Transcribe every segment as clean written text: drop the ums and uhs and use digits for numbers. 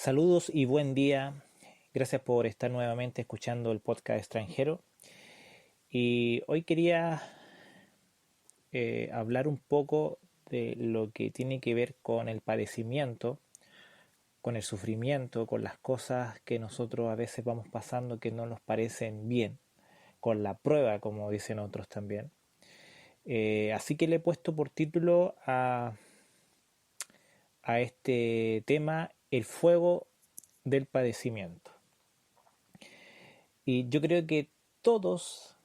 Saludos y buen día. Gracias por estar nuevamente escuchando el podcast extranjero. Y hoy quería hablar un poco de lo que tiene que ver con el padecimiento, con el sufrimiento, con las cosas que nosotros a veces vamos pasando que no nos parecen bien, con la prueba, como dicen otros también. Así que le he puesto por título a este tema el fuego del padecimiento. Y yo creo que todos,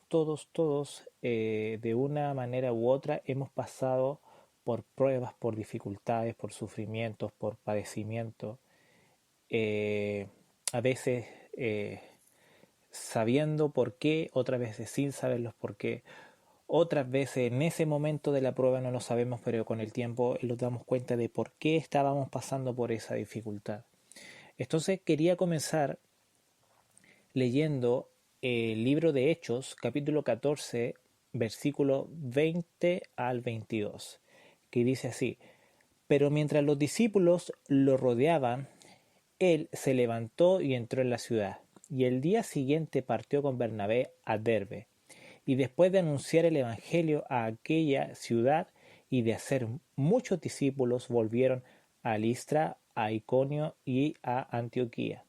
de una manera u otra, hemos pasado por pruebas, por dificultades, por sufrimientos, por padecimientos, eh, a veces sabiendo por qué, otras veces sin saberlos por qué, otras veces en ese momento de la prueba no lo sabemos, pero con el tiempo nos damos cuenta de por qué estábamos pasando por esa dificultad. Entonces quería comenzar leyendo el libro de Hechos, capítulo 14, versículo 20 al 22, que dice así: Pero mientras los discípulos lo rodeaban, él se levantó y entró en la ciudad, y el día siguiente partió con Bernabé a Derbe, y después de anunciar el evangelio a aquella ciudad y de hacer muchos discípulos, volvieron a Listra, a Iconio y a Antioquía,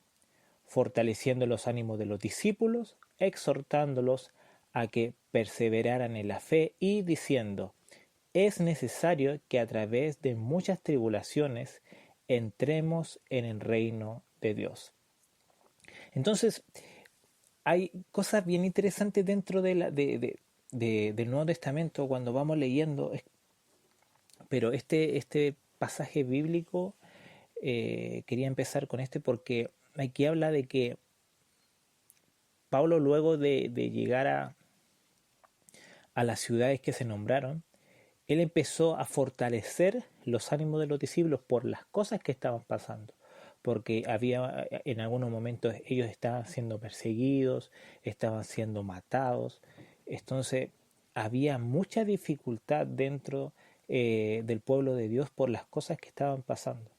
fortaleciendo los ánimos de los discípulos, exhortándolos a que perseveraran en la fe y diciendo: es necesario que a través de muchas tribulaciones entremos en el reino de Dios. Entonces, hay cosas bien interesantes dentro del Nuevo Testamento cuando vamos leyendo, pero este pasaje bíblico, quería empezar con porque aquí habla de que Pablo, luego de llegar a las ciudades que se nombraron, él empezó a fortalecer los ánimos de los discípulos por las cosas que estaban pasando, porque había en algunos momentos ellos estaban siendo perseguidos, estaban siendo matados, entonces había mucha dificultad dentro del pueblo de Dios por las cosas que estaban pasando.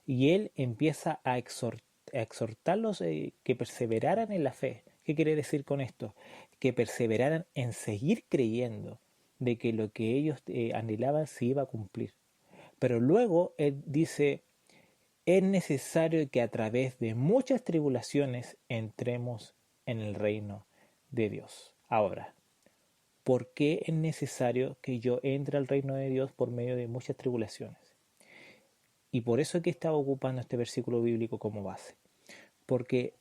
Y él empieza a exhortarlos que perseveraran en la fe. ¿Qué quiere decir con esto? Que perseveraran en seguir creyendo de que lo que ellos anhelaban se iba a cumplir. Pero luego él dice: es necesario que a través de muchas tribulaciones entremos en el reino de Dios. Ahora, ¿por qué es necesario que yo entre al reino de Dios por medio de muchas tribulaciones? Y por eso es que estaba ocupando este versículo bíblico como base. Porque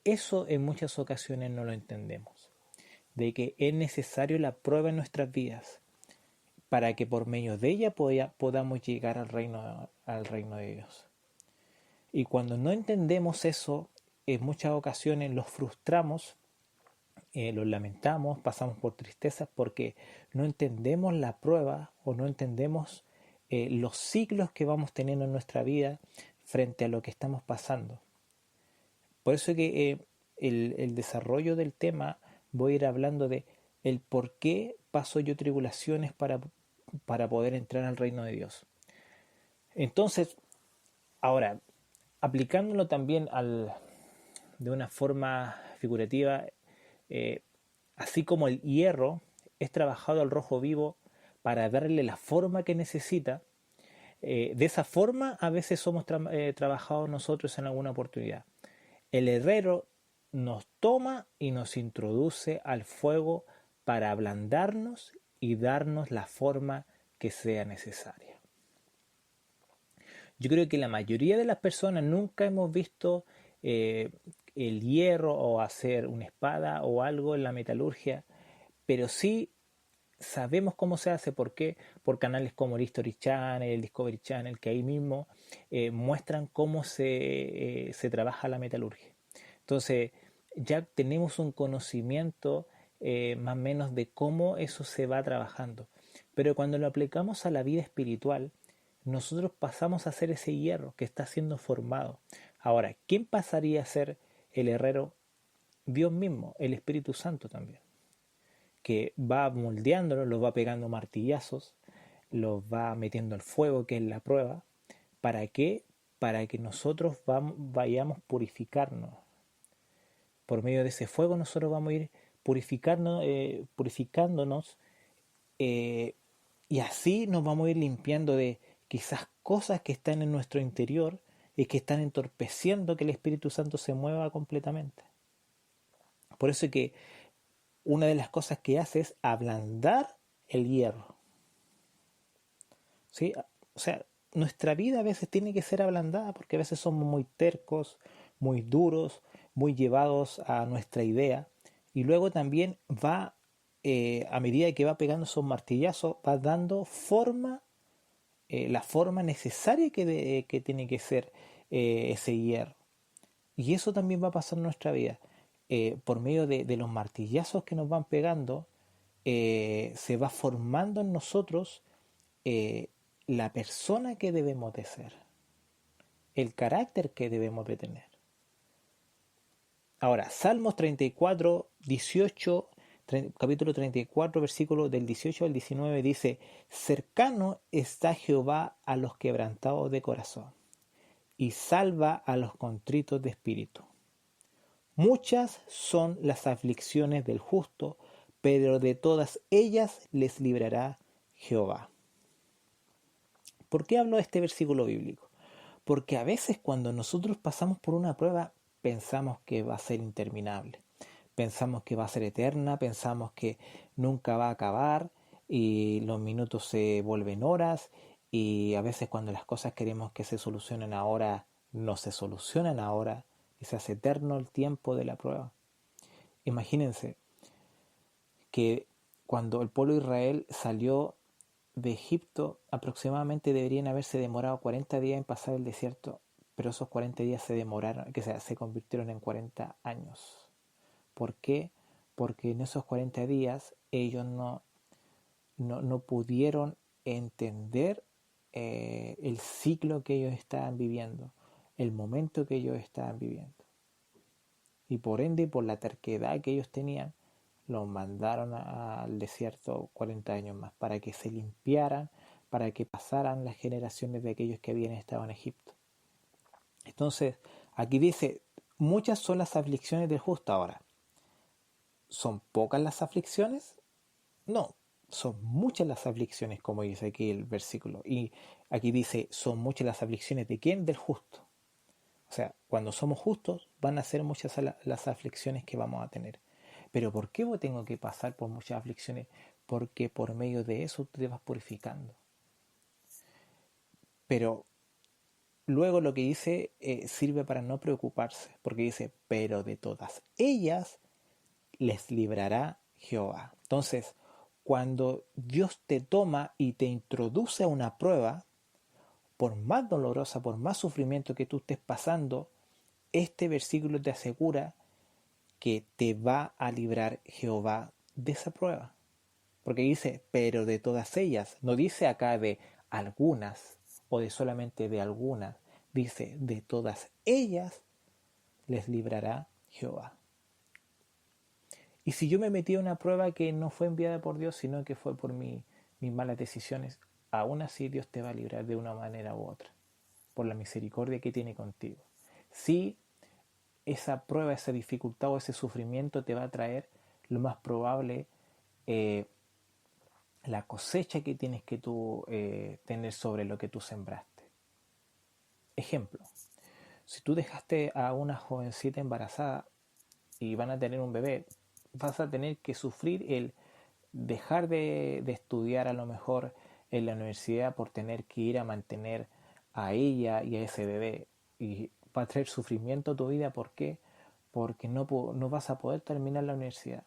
eso en muchas ocasiones no lo entendemos. De que es necesario la prueba en nuestras vidas para que por medio de ella podamos llegar al reino de Dios. Y cuando no entendemos eso, en muchas ocasiones los frustramos, los lamentamos, pasamos por tristezas porque no entendemos la prueba o no entendemos los ciclos que vamos teniendo en nuestra vida frente a lo que estamos pasando. Por eso que el desarrollo del tema voy a ir hablando de el por qué paso yo tribulaciones para poder entrar al reino de Dios. Entonces, ahora, aplicándolo también de una forma figurativa, eh, así como el hierro es trabajado al rojo vivo para darle la forma que necesita, de esa forma a veces somos trabajados nosotros en alguna oportunidad. El herrero nos toma y nos introduce al fuego para ablandarnos y darnos la forma que sea necesaria. Yo creo que la mayoría de las personas nunca hemos visto el hierro o hacer una espada o algo en la metalurgia, pero sí sabemos cómo se hace. ¿Por qué? Por canales como el History Channel, el Discovery Channel, que ahí mismo muestran cómo se trabaja la metalurgia. Entonces ya tenemos un conocimiento más o menos de cómo eso se va trabajando. Pero cuando lo aplicamos a la vida espiritual, nosotros pasamos a ser ese hierro que está siendo formado. Ahora, ¿quién pasaría a ser el herrero? Dios mismo, el Espíritu Santo también, que va moldeándolos, los va pegando martillazos, los va metiendo al fuego, que es la prueba. ¿Para qué? para que nosotros vayamos purificarnos. Por medio de ese fuego nosotros vamos a ir purificándonos, eh, y así nos vamos a ir limpiando de quizás cosas que están en nuestro interior y que están entorpeciendo que el Espíritu Santo se mueva completamente. Por eso es que una de las cosas que hace es ablandar el hierro. ¿Sí? O sea, nuestra vida a veces tiene que ser ablandada porque a veces somos muy tercos, muy duros, muy llevados a nuestra idea. Y luego también va, a medida que va pegando esos martillazos, va dando forma, la forma necesaria que tiene que ser ese hierro. Y eso también va a pasar en nuestra vida. Por medio de los martillazos que nos van pegando, se va formando en nosotros eh, la persona que debemos de ser, el carácter que debemos de tener. Ahora, Salmos 34, 18, capítulo 34, versículo del 18 al 19 dice: cercano está Jehová a los quebrantados de corazón, y salva a los contritos de espíritu. Muchas son las aflicciones del justo, pero de todas ellas les librará Jehová. ¿Por qué hablo de este versículo bíblico? Porque a veces cuando nosotros pasamos por una prueba pensamos que va a ser interminable, pensamos que va a ser eterna, pensamos que nunca va a acabar y los minutos se vuelven horas, y a veces cuando las cosas queremos que se solucionen ahora, no se solucionan ahora y se hace eterno el tiempo de la prueba. Imagínense que cuando el pueblo de Israel salió de Egipto, aproximadamente deberían haberse demorado 40 días en pasar el desierto, pero esos 40 días se demoraron, que se convirtieron en 40 años. ¿Por qué? Porque en esos 40 días ellos no pudieron entender el ciclo que ellos estaban viviendo, el momento que ellos estaban viviendo. Y por ende, por la terquedad que ellos tenían, los mandaron al desierto 40 años más para que se limpiaran, para que pasaran las generaciones de aquellos que habían estado en Egipto. Entonces, aquí dice, muchas son las aflicciones del justo. Ahora, ¿son pocas las aflicciones? No, son muchas las aflicciones, como dice aquí el versículo. Y aquí dice, son muchas las aflicciones de quién? Del justo. O sea, cuando somos justos van a ser muchas las aflicciones que vamos a tener. Pero ¿por qué tengo que pasar por muchas aflicciones? Porque por medio de eso tú te vas purificando. Pero luego lo que dice sirve para no preocuparse, porque dice, pero de todas ellas les librará Jehová. Entonces, cuando Dios te toma y te introduce a una prueba, por más dolorosa, por más sufrimiento que tú estés pasando, este versículo te asegura que te va a librar Jehová de esa prueba. Porque dice, pero de todas ellas. No dice acá de algunas o de solamente de algunas. Dice, de todas ellas les librará Jehová. Y si yo me metí a una prueba que no fue enviada por Dios, sino que fue por mis malas decisiones, aún así Dios te va a librar de una manera u otra, por la misericordia que tiene contigo. Si esa prueba, esa dificultad o ese sufrimiento te va a traer, lo más probable, la cosecha que tienes que tú tener sobre lo que tú sembraste. Ejemplo, si tú dejaste a una jovencita embarazada y van a tener un bebé, vas a tener que sufrir el dejar de estudiar a lo mejor en la universidad por tener que ir a mantener a ella y a ese bebé. Y va a traer sufrimiento a tu vida. ¿Por qué? Porque no vas a poder terminar la universidad.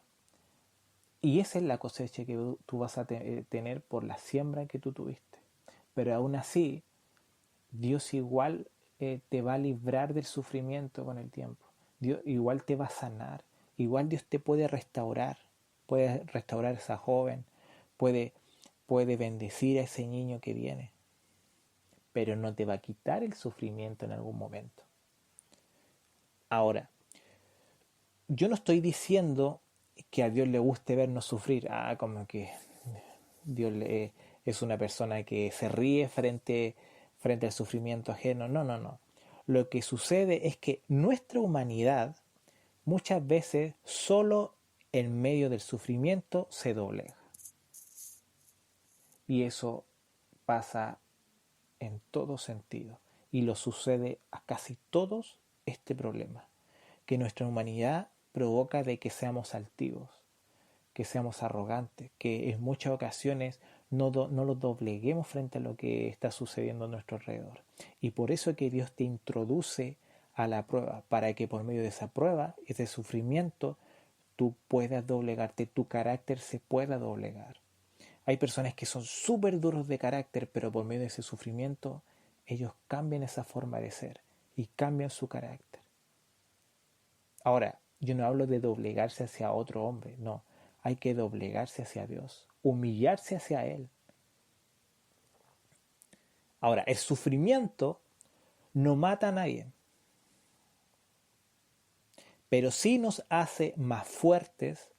Y esa es la cosecha que tú vas a tener por la siembra que tú tuviste. Pero aún así, Dios igual te va a librar del sufrimiento con el tiempo. Dios igual te va a sanar. Igual Dios te puede restaurar. Puede restaurar a esa joven. Puede bendecir a ese niño que viene. Pero no te va a quitar el sufrimiento en algún momento. Ahora, yo no estoy diciendo que a Dios le guste vernos sufrir. Como que Dios es una persona que se ríe frente al sufrimiento ajeno. No, no, no. Lo que sucede es que nuestra humanidad muchas veces solo en medio del sufrimiento se doblega. Y eso pasa en todo sentido. Y lo sucede a casi todos este problema. Que nuestra humanidad provoca de que seamos altivos, que seamos arrogantes, que en muchas ocasiones no los dobleguemos frente a lo que está sucediendo a nuestro alrededor. Y por eso es que Dios te introduce a la prueba, para que por medio de esa prueba, ese sufrimiento, tú puedas doblegarte, tu carácter se pueda doblegar. Hay personas que son súper duros de carácter, pero por medio de ese sufrimiento, ellos cambian esa forma de ser y cambian su carácter. Ahora, yo no hablo de doblegarse hacia otro hombre, no. Hay que doblegarse hacia Dios, humillarse hacia Él. Ahora, el sufrimiento no mata a nadie, pero sí nos hace más fuertes,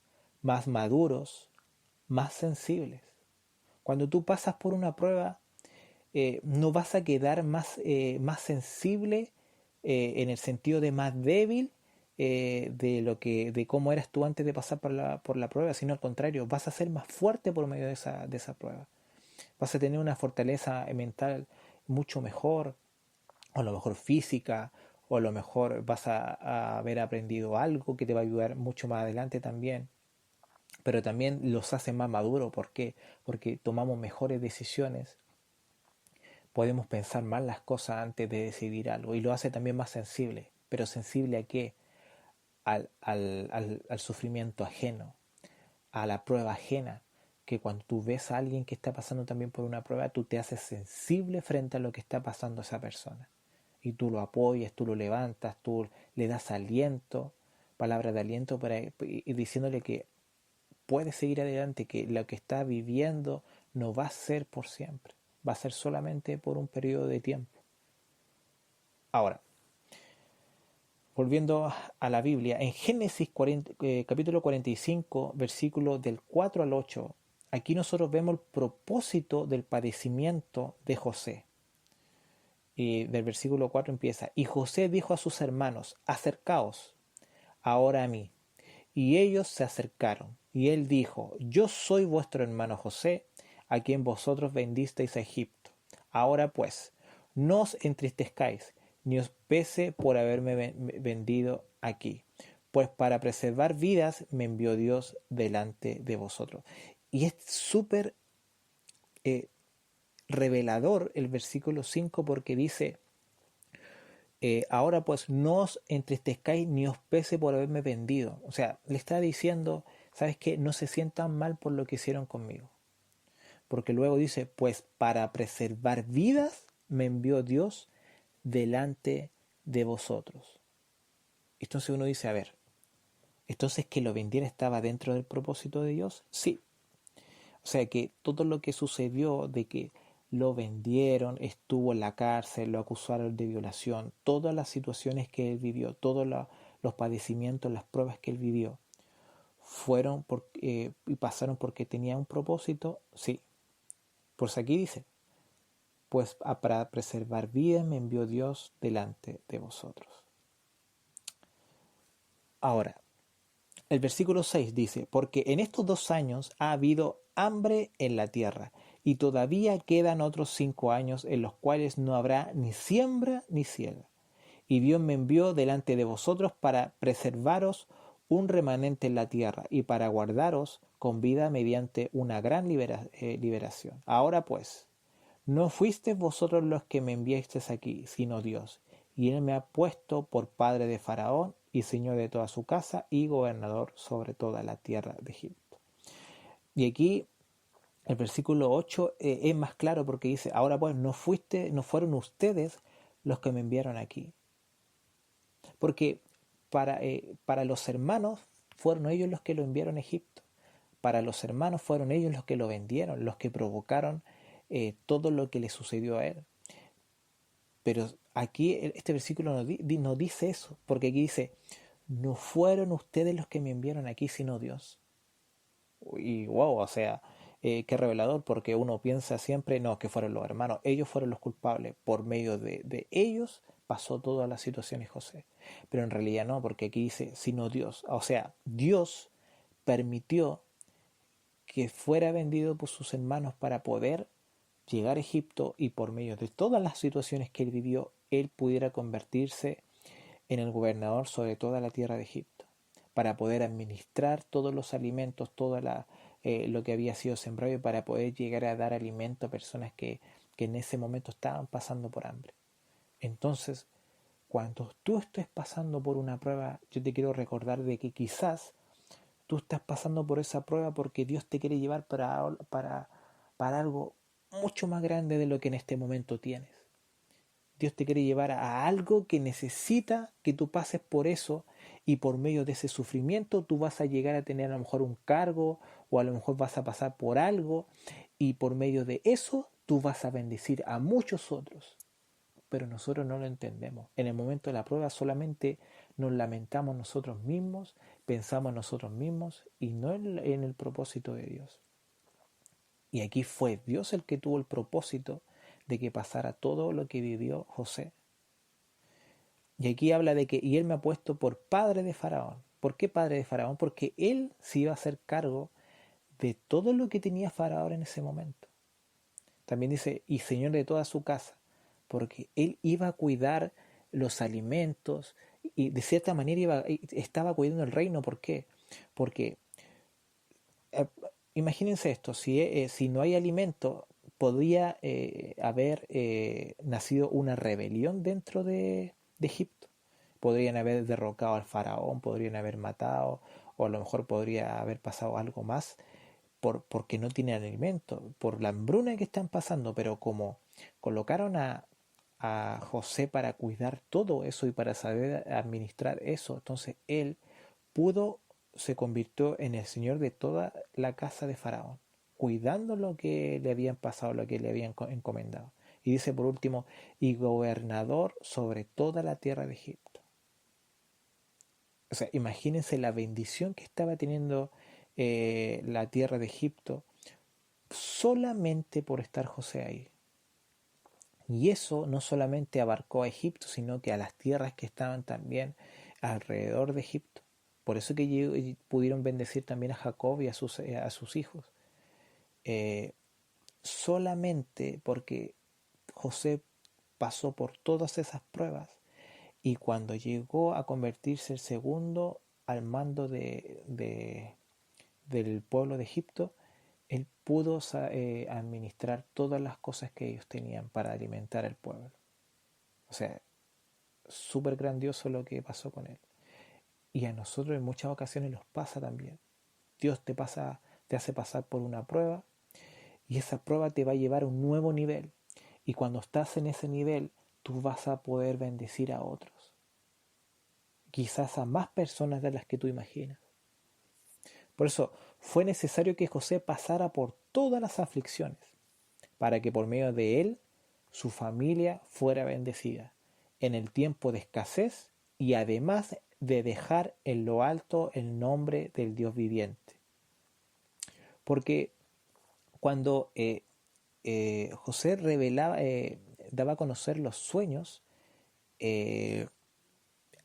más maduros, más sensibles. Cuando tú pasas por una prueba, no vas a quedar más sensible en el sentido de más débil de cómo eras tú antes de pasar por la prueba, sino al contrario, vas a ser más fuerte por medio de esa prueba. Vas a tener una fortaleza mental mucho mejor, o a lo mejor física, o a lo mejor vas a haber aprendido algo que te va a ayudar mucho más adelante también. Pero también los hace más maduros. ¿Por qué? Porque tomamos mejores decisiones, podemos pensar más las cosas antes de decidir algo, y lo hace también más sensible. ¿Pero sensible a qué? Al sufrimiento ajeno, a la prueba ajena, que cuando tú ves a alguien que está pasando también por una prueba, tú te haces sensible frente a lo que está pasando a esa persona. Y tú lo apoyas, tú lo levantas, tú le das aliento, palabras de aliento, y diciéndole que puede seguir adelante, que lo que está viviendo no va a ser por siempre, va a ser solamente por un periodo de tiempo. Ahora, volviendo a la Biblia, en Génesis capítulo 45, versículos del 4 al 8, aquí nosotros vemos el propósito del padecimiento de José. Y del versículo 4 empieza: y José dijo a sus hermanos: acercaos ahora a mí. Y ellos se acercaron, y él dijo: yo soy vuestro hermano José, a quien vosotros vendisteis a Egipto. Ahora pues, no os entristezcáis, ni os pese por haberme vendido aquí, pues para preservar vidas me envió Dios delante de vosotros. Y es súper revelador el versículo 5, porque dice: ahora pues no os entristezcáis ni os pese por haberme vendido. O sea, le está diciendo: ¿sabes qué? No se sientan mal por lo que hicieron conmigo. Porque luego dice: pues para preservar vidas me envió Dios delante de vosotros. Entonces uno dice: a ver, ¿entonces que lo vendiera estaba dentro del propósito de Dios? Sí. O sea que todo lo que sucedió de que lo vendieron, estuvo en la cárcel, lo acusaron de violación, todas las situaciones que él vivió, todos los padecimientos, las pruebas que él vivió, fueron y pasaron porque tenía un propósito. Sí. Pues aquí dice: pues para preservar vidas me envió Dios delante de vosotros. Ahora, el versículo 6 dice: porque en estos 2 años ha habido hambre en la tierra, y todavía quedan otros 5 años en los cuales no habrá ni siembra ni siega. Y Dios me envió delante de vosotros para preservaros un remanente en la tierra, y para guardaros con vida mediante una gran liberación. Ahora pues, no fuisteis vosotros los que me enviasteis aquí, sino Dios, y Él me ha puesto por padre de Faraón y señor de toda su casa y gobernador sobre toda la tierra de Egipto. Y aquí el versículo 8 es más claro, porque dice: ahora pues no fueron ustedes los que me enviaron aquí. Porque para los hermanos fueron ellos los que lo enviaron a Egipto. Para los hermanos fueron ellos los que lo vendieron, los que provocaron todo lo que le sucedió a él. Pero aquí este versículo no dice eso, porque aquí dice: no fueron ustedes los que me enviaron aquí, sino Dios. Y wow, o sea, qué revelador, porque uno piensa siempre: no, que fueron los hermanos, ellos fueron los culpables, por medio de ellos pasó todas las situaciones José. Pero en realidad no, porque aquí dice, sino Dios. O sea, Dios permitió que fuera vendido por sus hermanos para poder llegar a Egipto y por medio de todas las situaciones que él vivió, él pudiera convertirse en el gobernador sobre toda la tierra de Egipto, para poder administrar todos los alimentos, lo que había sido sembrado y para poder llegar a dar alimento a personas que en ese momento estaban pasando por hambre. Entonces, cuando tú estés pasando por una prueba, yo te quiero recordar de que quizás tú estás pasando por esa prueba porque Dios te quiere llevar para algo mucho más grande de lo que en este momento tienes. Dios te quiere llevar a algo que necesita que tú pases por eso y por medio de ese sufrimiento tú vas a llegar a tener a lo mejor un cargo o a lo mejor vas a pasar por algo y por medio de eso tú vas a bendecir a muchos otros. Pero nosotros no lo entendemos. En el momento de la prueba solamente nos lamentamos nosotros mismos, pensamos nosotros mismos y no en el propósito de Dios. Y aquí fue Dios el que tuvo el propósito de que pasara todo lo que vivió José. Y aquí habla de que, y él me ha puesto por padre de Faraón. ¿Por qué padre de Faraón? Porque él se iba a hacer cargo de todo lo que tenía Faraón en ese momento. También dice, y señor de toda su casa, porque él iba a cuidar los alimentos y de cierta manera estaba cuidando el reino. ¿Por qué? Porque imagínense esto, si no hay alimento, podría haber nacido una rebelión dentro de Egipto. Podrían haber derrocado al faraón, podrían haber matado, o a lo mejor podría haber pasado algo más porque no tienen alimento, por la hambruna que están pasando, pero como colocaron a José para cuidar todo eso y para saber administrar eso, entonces él se convirtió en el señor de toda la casa de Faraón, cuidando lo que le habían pasado, lo que le habían encomendado. Y dice por último, y gobernador sobre toda la tierra de Egipto. O sea, imagínense la bendición que estaba teniendo la tierra de Egipto solamente por estar José ahí. Y eso no solamente abarcó a Egipto, sino que a las tierras que estaban también alrededor de Egipto. Por eso que pudieron bendecir también a Jacob y a sus hijos. Solamente porque José pasó por todas esas pruebas y cuando llegó a convertirse el segundo al mando del pueblo de Egipto, él pudo administrar todas las cosas que ellos tenían para alimentar al pueblo. O sea, súper grandioso lo que pasó con él. Y a nosotros en muchas ocasiones nos pasa también. Dios te hace pasar por una prueba y esa prueba te va a llevar a un nuevo nivel. Y cuando estás en ese nivel, tú vas a poder bendecir a otros. Quizás a más personas de las que tú imaginas. Por eso fue necesario que José pasara por todas las aflicciones, para que por medio de él su familia fuera bendecida en el tiempo de escasez y además de dejar en lo alto el nombre del Dios viviente. Porque cuando José daba a conocer los sueños, él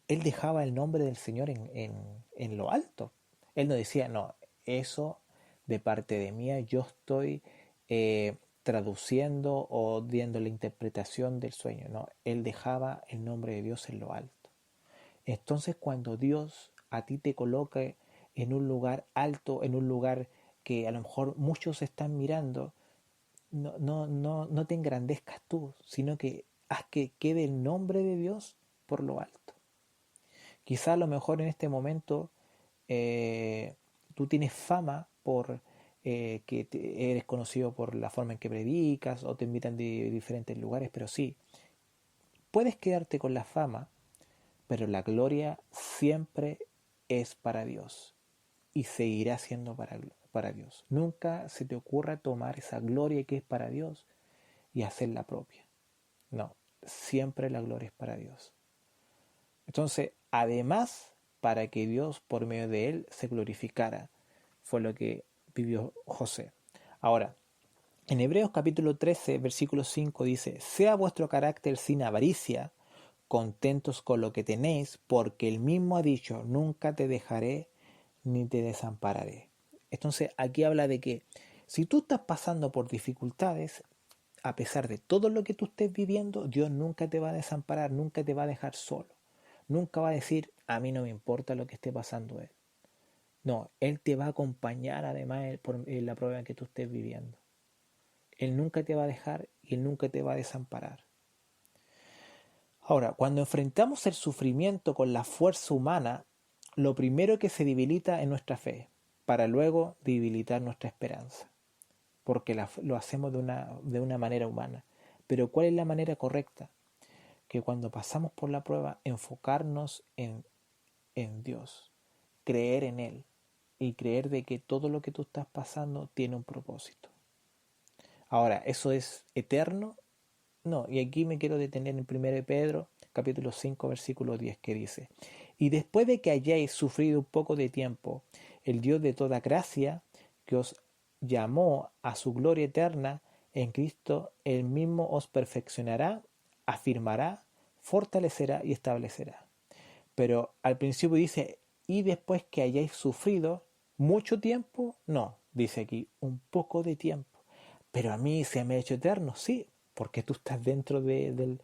dejaba el nombre del Señor en lo alto. Él no decía, no, eso de parte de mí, yo estoy traduciendo o dando la interpretación del sueño. No, él dejaba el nombre de Dios en lo alto. Entonces cuando Dios a ti te coloque en un lugar alto, en un lugar que a lo mejor muchos están mirando, no te engrandezcas tú, sino que haz que quede el nombre de Dios por lo alto. Quizá a lo mejor en este momento tú tienes fama por que eres conocido por la forma en que predicas o te invitan de diferentes lugares, pero sí, puedes quedarte con la fama, pero la gloria siempre es para Dios y seguirá siendo para Dios. Nunca se te ocurra tomar esa gloria que es para Dios y hacerla propia. No, siempre la gloria es para Dios. Entonces, además, para que Dios por medio de él se glorificara, fue lo que vivió José. Ahora, en Hebreos capítulo 13, versículo 5 dice, sea vuestro carácter sin avaricia, contentos con lo que tenéis, porque Él mismo ha dicho, nunca te dejaré ni te desampararé. Entonces aquí habla de que si tú estás pasando por dificultades, a pesar de todo lo que tú estés viviendo, Dios nunca te va a desamparar, nunca te va a dejar solo. Nunca va a decir, a mí no me importa lo que esté pasando Él. No, Él te va a acompañar además en la prueba que tú estés viviendo. Él nunca te va a dejar y Él nunca te va a desamparar. Ahora, cuando enfrentamos el sufrimiento con la fuerza humana, lo primero que se debilita es nuestra fe, para luego debilitar nuestra esperanza, porque lo hacemos de una manera humana. Pero ¿cuál es la manera correcta? Que cuando pasamos por la prueba, enfocarnos en Dios, creer en Él y creer de que todo lo que tú estás pasando tiene un propósito. Ahora, ¿eso es eterno? No, y aquí me quiero detener en 1 Pedro, capítulo 5, versículo 10, que dice, y después de que hayáis sufrido un poco de tiempo, el Dios de toda gracia, que os llamó a su gloria eterna en Cristo, Él mismo os perfeccionará, afirmará, fortalecerá y establecerá. Pero al principio dice, y después que hayáis sufrido mucho tiempo, no, dice aquí, un poco de tiempo. Pero a mí se me ha hecho eterno, sí, porque tú estás dentro del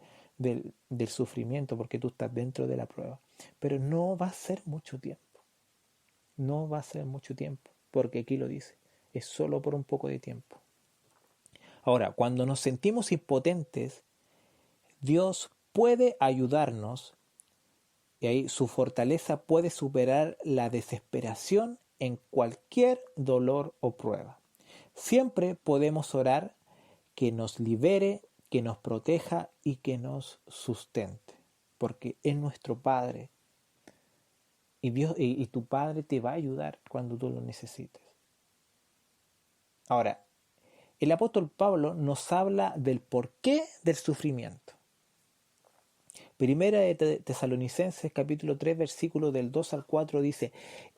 sufrimiento, porque tú estás dentro de la prueba. Pero no va a ser mucho tiempo, no va a ser mucho tiempo, porque aquí lo dice, es solo por un poco de tiempo. Ahora, cuando nos sentimos impotentes, Dios puede ayudarnos y ahí su fortaleza puede superar la desesperación en cualquier dolor o prueba. Siempre podemos orar que nos libere, que nos proteja y que nos sustente, porque es nuestro Padre y Dios y tu Padre te va a ayudar cuando tú lo necesites. Ahora, el apóstol Pablo nos habla del porqué del sufrimiento. Primera de Tesalonicenses capítulo 3 versículos del 2 al 4 dice,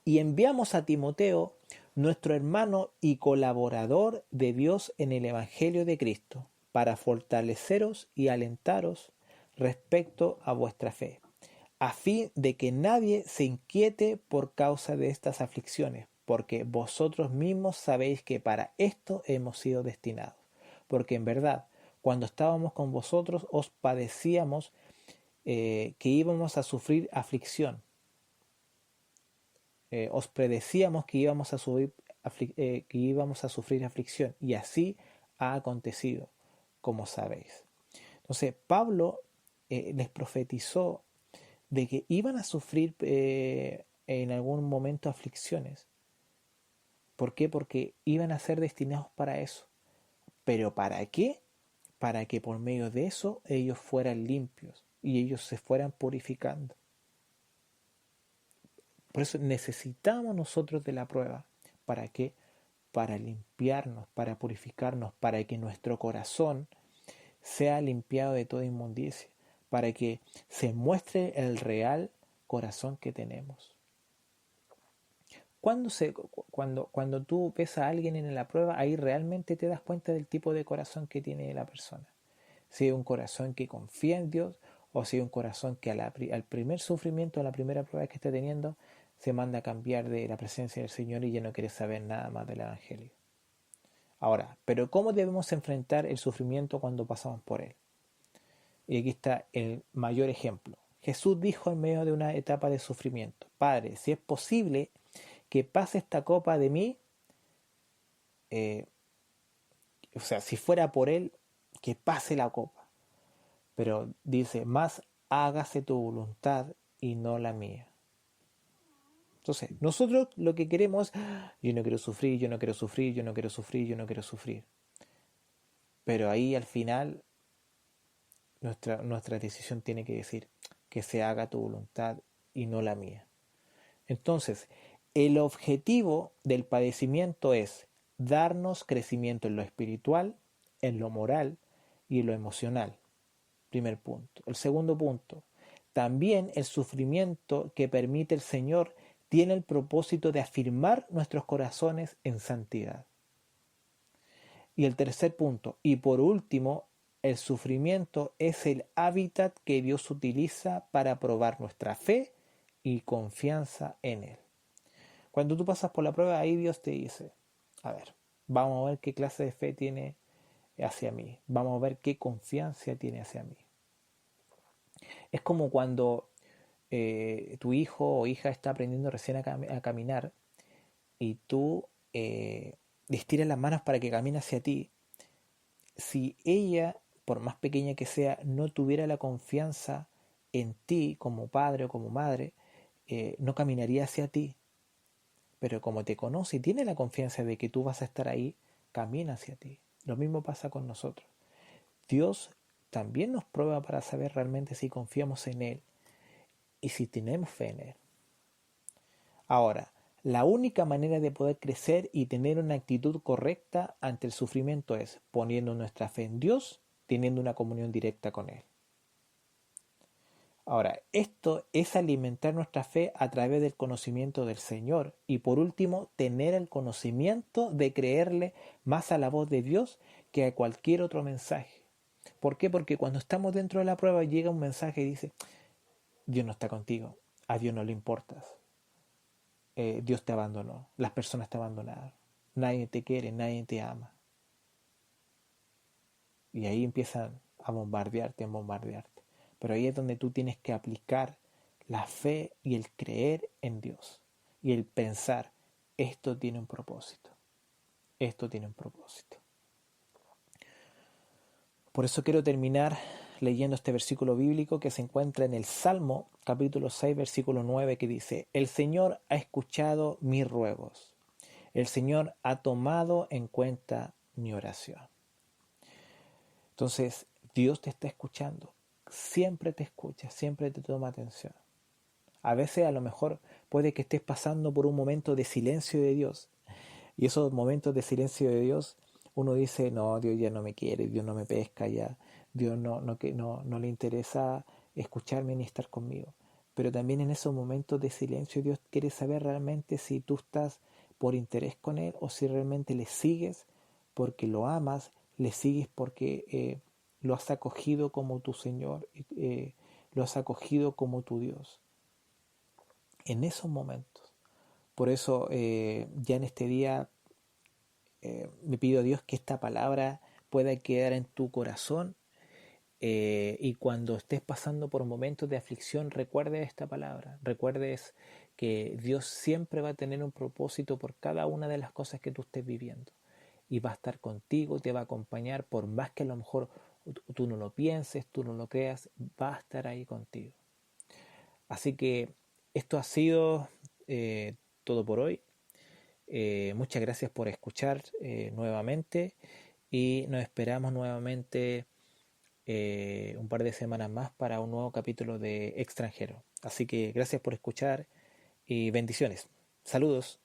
y enviamos a Timoteo, nuestro hermano y colaborador de Dios en el Evangelio de Cristo, para fortaleceros y alentaros respecto a vuestra fe, a fin de que nadie se inquiete por causa de estas aflicciones, porque vosotros mismos sabéis que para esto hemos sido destinados. Porque en verdad, cuando estábamos con vosotros, os padecíamos que íbamos a sufrir aflicción. Os predecíamos que íbamos a sufrir aflicción, y así ha acontecido, como sabéis. Entonces, Pablo les profetizó de que iban a sufrir en algún momento aflicciones. ¿Por qué? Porque iban a ser destinados para eso. ¿Pero para qué? Para que por medio de eso ellos fueran limpios y ellos se fueran purificando. Por eso necesitamos nosotros de la prueba. ¿Para qué? Para limpiarnos, para purificarnos, para que nuestro corazón sea limpiado de toda inmundicia, para que se muestre el real corazón que tenemos. Cuando tú ves a alguien en la prueba, ahí realmente te das cuenta del tipo de corazón que tiene la persona. Si es un corazón que confía en Dios, o si es un corazón que al primer sufrimiento, a la primera prueba que está teniendo, se manda a cambiar de la presencia del Señor y ya no quiere saber nada más del Evangelio. Ahora, ¿pero cómo debemos enfrentar el sufrimiento cuando pasamos por él? Y aquí está el mayor ejemplo. Jesús dijo en medio de una etapa de sufrimiento, Padre, si es posible que pase esta copa de mí, si fuera por él, que pase la copa. Pero dice, más hágase tu voluntad y no la mía. Entonces, nosotros lo que queremos, yo no quiero sufrir, yo no quiero sufrir, yo no quiero sufrir, yo no quiero sufrir. Pero ahí al final nuestra decisión tiene que decir que se haga tu voluntad y no la mía. Entonces, el objetivo del padecimiento es darnos crecimiento en lo espiritual, en lo moral y en lo emocional. Primer punto. El segundo punto, también el sufrimiento que permite el Señor tiene el propósito de afirmar nuestros corazones en santidad. Y el tercer punto, y por último, el sufrimiento es el hábitat que Dios utiliza para probar nuestra fe y confianza en Él. Cuando tú pasas por la prueba, ahí Dios te dice, a ver, vamos a ver qué clase de fe tiene hacia mí, vamos a ver qué confianza tiene hacia mí. Es como cuando tu hijo o hija está aprendiendo recién a caminar y tú le estiras las manos para que camine hacia ti. Si ella, por más pequeña que sea, no tuviera la confianza en ti como padre o como madre, no caminaría hacia ti. Pero como te conoce y tiene la confianza de que tú vas a estar ahí, camina hacia ti. Lo mismo pasa con nosotros. Dios también nos prueba para saber realmente si confiamos en Él y si tenemos fe en Él. Ahora, la única manera de poder crecer y tener una actitud correcta ante el sufrimiento es poniendo nuestra fe en Dios, teniendo una comunión directa con Él. Ahora, esto es alimentar nuestra fe a través del conocimiento del Señor y por último, tener el conocimiento de creerle más a la voz de Dios que a cualquier otro mensaje. ¿Por qué? Porque cuando estamos dentro de la prueba llega un mensaje y dice, Dios no está contigo, a Dios no le importas, Dios te abandonó, las personas te abandonaron, nadie te quiere, nadie te ama. Y ahí empiezan a bombardearte, a bombardearte. Pero ahí es donde tú tienes que aplicar la fe y el creer en Dios. Y el pensar, esto tiene un propósito. Esto tiene un propósito. Por eso quiero terminar leyendo este versículo bíblico que se encuentra en el Salmo capítulo 6, versículo 9, que dice, el Señor ha escuchado mis ruegos. El Señor ha tomado en cuenta mi oración. Entonces, Dios te está escuchando. Siempre te escucha, siempre te toma atención. A veces a lo mejor puede que estés pasando por un momento de silencio de Dios. Y esos momentos de silencio de Dios, uno dice, no, Dios ya no me quiere, Dios no me pesca ya, Dios no le interesa escucharme ni estar conmigo. Pero también en esos momentos de silencio Dios quiere saber realmente si tú estás por interés con Él o si realmente le sigues porque lo amas, le sigues porque lo has acogido como tu Señor, lo has acogido como tu Dios. En esos momentos. Por eso ya en este día le pido a Dios que esta palabra pueda quedar en tu corazón y cuando estés pasando por momentos de aflicción recuerdes esta palabra, recuerdes que Dios siempre va a tener un propósito por cada una de las cosas que tú estés viviendo y va a estar contigo, te va a acompañar por más que a lo mejor tú no lo pienses, tú no lo creas, va a estar ahí contigo. Así que esto ha sido todo por hoy. Muchas gracias por escuchar nuevamente y nos esperamos nuevamente un par de semanas más para un nuevo capítulo de Extranjero. Así que gracias por escuchar y bendiciones. Saludos.